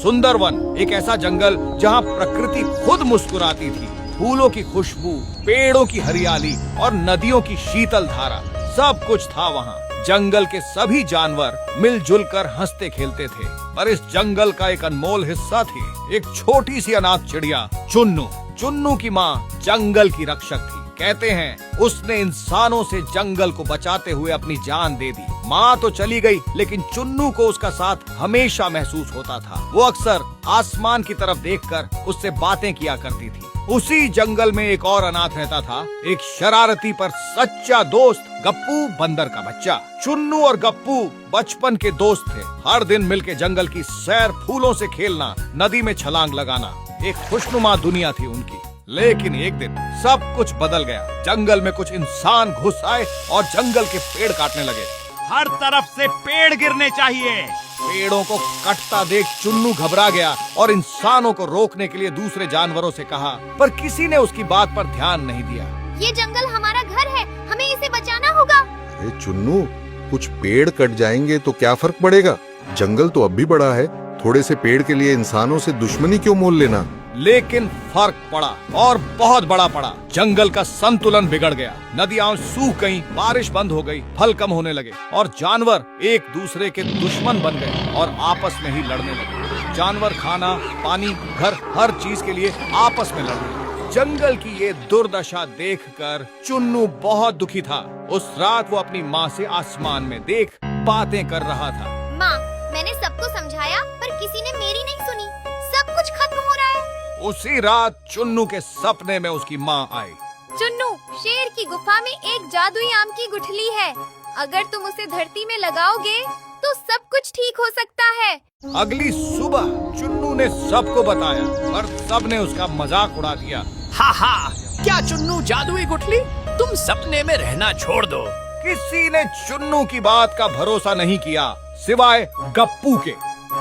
सुंदरवन, एक ऐसा जंगल जहाँ प्रकृति खुद मुस्कुराती थी। फूलों की खुशबू, पेड़ों की हरियाली और नदियों की शीतल धारा, सब कुछ था वहाँ। जंगल के सभी जानवर मिलजुल कर हंसते खेलते थे। पर इस जंगल का एक अनमोल हिस्सा थी, एक छोटी सी अनाथ चिड़िया, चुन्नू। चुन्नू की माँ जंगल की रक्षक थी। कहते हैं उसने इंसानों से जंगल को बचाते हुए अपनी जान दे दी। माँ तो चली गई, लेकिन चुन्नू को उसका साथ हमेशा महसूस होता था। वो अक्सर आसमान की तरफ देखकर उससे बातें किया करती थी। उसी जंगल में एक और अनाथ रहता था, एक शरारती पर सच्चा दोस्त, गप्पू बंदर का बच्चा। चुन्नू और गप्पू बचपन के दोस्त थे। हर दिन मिलके जंगल की सैर, फूलों से खेलना, नदी में छलांग लगाना, एक खुशनुमा दुनिया थी उनकी। लेकिन एक दिन सब कुछ बदल गया। जंगल में कुछ इंसान घुस आए और जंगल के पेड़ काटने लगे। हर तरफ से पेड़ गिरने चाहिए। पेड़ों को कटता देख चुन्नू घबरा गया और इंसानों को रोकने के लिए दूसरे जानवरों से कहा, पर किसी ने उसकी बात पर ध्यान नहीं दिया। ये जंगल हमारा घर है, हमें इसे बचाना होगा। अरे चुन्नू, कुछ पेड़ कट जाएंगे तो क्या फर्क पड़ेगा? जंगल तो अब भी बड़ा है। थोड़े से पेड़ के लिए इंसानों से दुश्मनी क्यों मोल लेना? लेकिन फर्क पड़ा, और बहुत बड़ा पड़ा। जंगल का संतुलन बिगड़ गया। नदियां सूख गईं, बारिश बंद हो गई, फल कम होने लगे और जानवर एक दूसरे के दुश्मन बन गए और आपस में ही लड़ने लगे। जानवर खाना, पानी, घर, हर चीज के लिए आपस में लड़ने लगे। जंगल की ये दुर्दशा देखकर चुन्नू बहुत दुखी था। उस रात वो अपनी माँ से आसमान में देख बातें कर रहा था। माँ, मैंने सबको समझाया पर किसी ने मेरी नहीं सुनी। सब कुछ खत्म हो रहा है। उसी रात चुन्नू के सपने में उसकी माँ आई। चुन्नू, शेर की गुफा में एक जादुई आम की गुठली है। अगर तुम उसे धरती में लगाओगे तो सब कुछ ठीक हो सकता है। अगली सुबह चुन्नू ने सबको बताया, पर सबने उसका मजाक उड़ा दिया। हा हा, क्या चुन्नू जादुई गुठली? तुम सपने में रहना छोड़ दो। किसी ने चुन्नू की बात का भरोसा नहीं किया, सिवाय गप्पू के।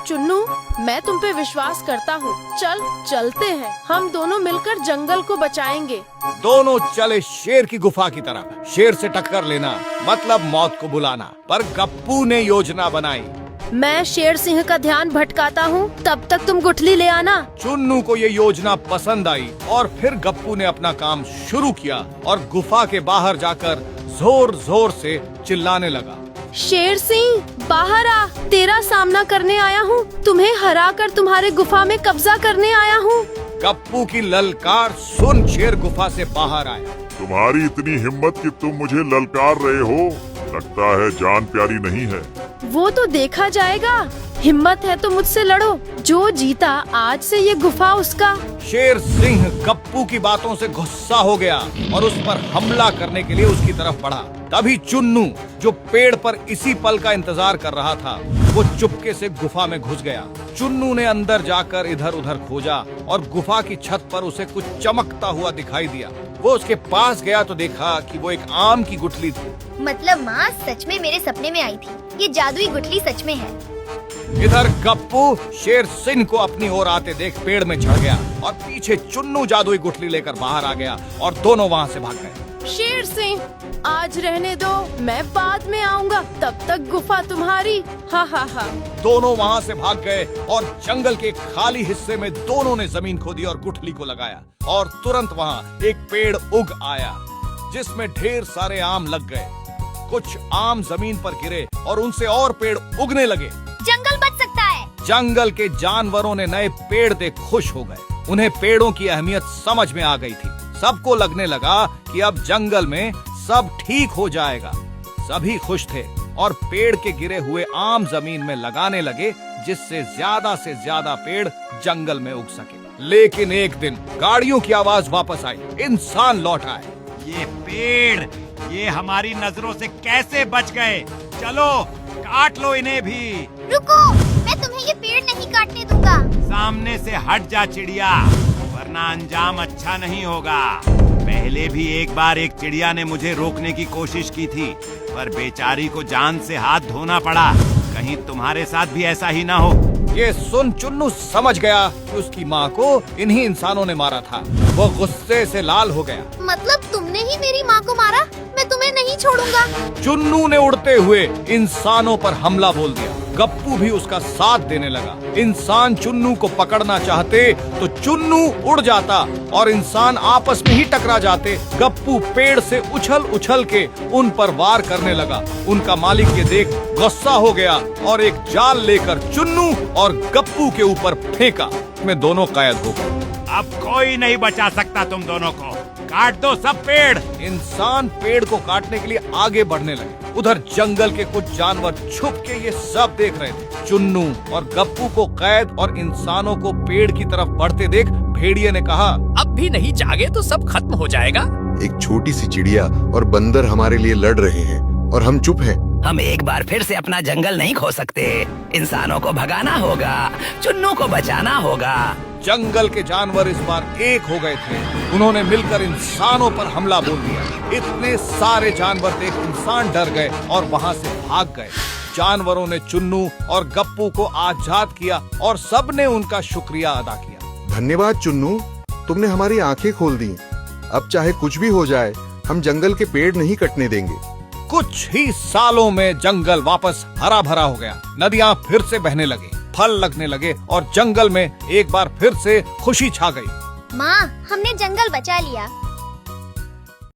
चुन्नू, मैं तुम पे विश्वास करता हूँ। चलते हैं। हम दोनों मिलकर जंगल को बचाएंगे। दोनों चले शेर की गुफा की तरफ। शेर से टक्कर लेना मतलब मौत को बुलाना। पर गप्पू ने योजना बनाई। मैं शेर सिंह का ध्यान भटकाता हूँ, तब तक तुम गुठली ले आना। चुन्नू को ये योजना पसंद आई और फिर गप्पू ने अपना काम शुरू किया और गुफा के बाहर जाकर जोर जोर से चिल्लाने लगा, शेर सिंह, बाहर आ। तेरा सामना करने आया हूँ। तुम्हें हराकर तुम्हारे गुफा में कब्जा करने आया हूँ। गप्पू की ललकार सुन शेर गुफा से बाहर आया। तुम्हारी इतनी हिम्मत कि तुम मुझे ललकार रहे हो? लगता है जान प्यारी नहीं है। वो तो देखा जाएगा। हिम्मत है तो मुझसे लड़ो। जो जीता आज से ये गुफा उसका। शेर सिंह गप्पू की बातों से गुस्सा हो गया और उस पर हमला करने के लिए उसकी तरफ बढ़ा। तभी चुन्नू, जो पेड़ पर इसी पल का इंतजार कर रहा था, वो चुपके से गुफा में घुस गया। चुन्नू ने अंदर जाकर इधर उधर खोजा और गुफा की छत पर उसे कुछ चमकता हुआ दिखाई दिया। वो उसके पास गया तो देखा कि वो एक आम की गुठली थी। मतलब माँ सच में मेरे सपने में आई थी। ये जादुई गुठली सच में है। इधर गप्पू शेर सिंह को अपनी ओर आते देख पेड़ में चढ़ गया और पीछे चुन्नू जादुई गुठली लेकर बाहर आ गया और दोनों वहाँ से भाग गए। शेर सिंह, आज रहने दो, मैं बाद में आऊँगा। तब तक गुफा तुम्हारी। हा हा हा। दोनों वहाँ से भाग गए और जंगल के खाली हिस्से में दोनों ने जमीन खोदी और गुठली को लगाया और तुरंत वहाँ एक पेड़ उग आया जिसमें ढेर सारे आम लग गए। कुछ आम जमीन पर गिरे और उनसे और पेड़ उगने लगे। जंगल बच सकता है। जंगल के जानवरों ने नए पेड़ देख खुश हो गए। उन्हें पेड़ों की अहमियत समझ में आ गई थी। सबको लगने लगा कि अब जंगल में सब ठीक हो जाएगा। सभी खुश थे और पेड़ के गिरे हुए आम जमीन में लगाने लगे, जिससे ज्यादा पेड़ जंगल में उग सके। लेकिन एक दिन गाड़ियों की आवाज वापस आई। इंसान लौट आए। ये पेड़, ये हमारी नजरों से कैसे बच गए? चलो काट लो इन्हें भी। रुको, मैं तुम्हें ये पेड़ नहीं काटने दूंगा। सामने से हट जा चिड़िया, वरना अंजाम अच्छा नहीं होगा। पहले भी एक बार एक चिड़िया ने मुझे रोकने की कोशिश की थी, पर बेचारी को जान से हाथ धोना पड़ा। कहीं तुम्हारे साथ भी ऐसा ही ना हो। ये सुन चुन्नू समझ गया कि उसकी माँ को इन्हीं इंसानों ने मारा था। वो गुस्से से लाल हो गया। मतलब तुमने ही मेरी माँ को मारा? मैं तुम्हें नहीं छोड़ूंगा। चुन्नू ने उड़ते हुए इंसानों पर हमला बोल दिया। गप्पू भी उसका साथ देने लगा। इंसान चुन्नू को पकड़ना चाहते तो चुन्नू उड़ जाता और इंसान आपस में ही टकरा जाते। गप्पू पेड़ से उछल उछल के उन पर वार करने लगा। उनका मालिक ये देख गुस्सा हो गया और एक जाल लेकर चुन्नू और गप्पू के ऊपर फेंका। में दोनों कैद हो गए। अब कोई नहीं बचा सकता तुम दोनों को। काट दो सब पेड़। इंसान पेड़ को काटने के लिए आगे बढ़ने लगे। उधर जंगल के कुछ जानवर छुप के ये सब देख रहे थे। चुन्नू और गप्पू को कैद और इंसानों को पेड़ की तरफ बढ़ते देख भेड़िए ने कहा, अब भी नहीं जागे तो सब खत्म हो जाएगा। एक छोटी सी चिड़िया और बंदर हमारे लिए लड़ रहे हैं और हम चुप हैं। हम एक बार फिर से अपना जंगल नहीं खो सकते। इंसानों को भगाना होगा, चुन्नू को बचाना होगा। जंगल के जानवर इस बार एक हो गए थे। उन्होंने मिलकर इंसानों पर हमला बोल दिया। इतने सारे जानवर देख इंसान डर गए और वहाँ से भाग गए। जानवरों ने चुन्नू और गप्पू को आजाद किया और सबने उनका शुक्रिया अदा किया। धन्यवाद चुन्नू, तुमने हमारी आंखें खोल दी। अब चाहे कुछ भी हो जाए, हम जंगल के पेड़ नहीं कटने देंगे। कुछ ही सालों में जंगल वापस हरा भरा हो गया। नदियाँ फिर से बहने लगी, फल लगने लगे और जंगल में एक बार फिर से खुशी छा गई। माँ, हमने जंगल बचा लिया।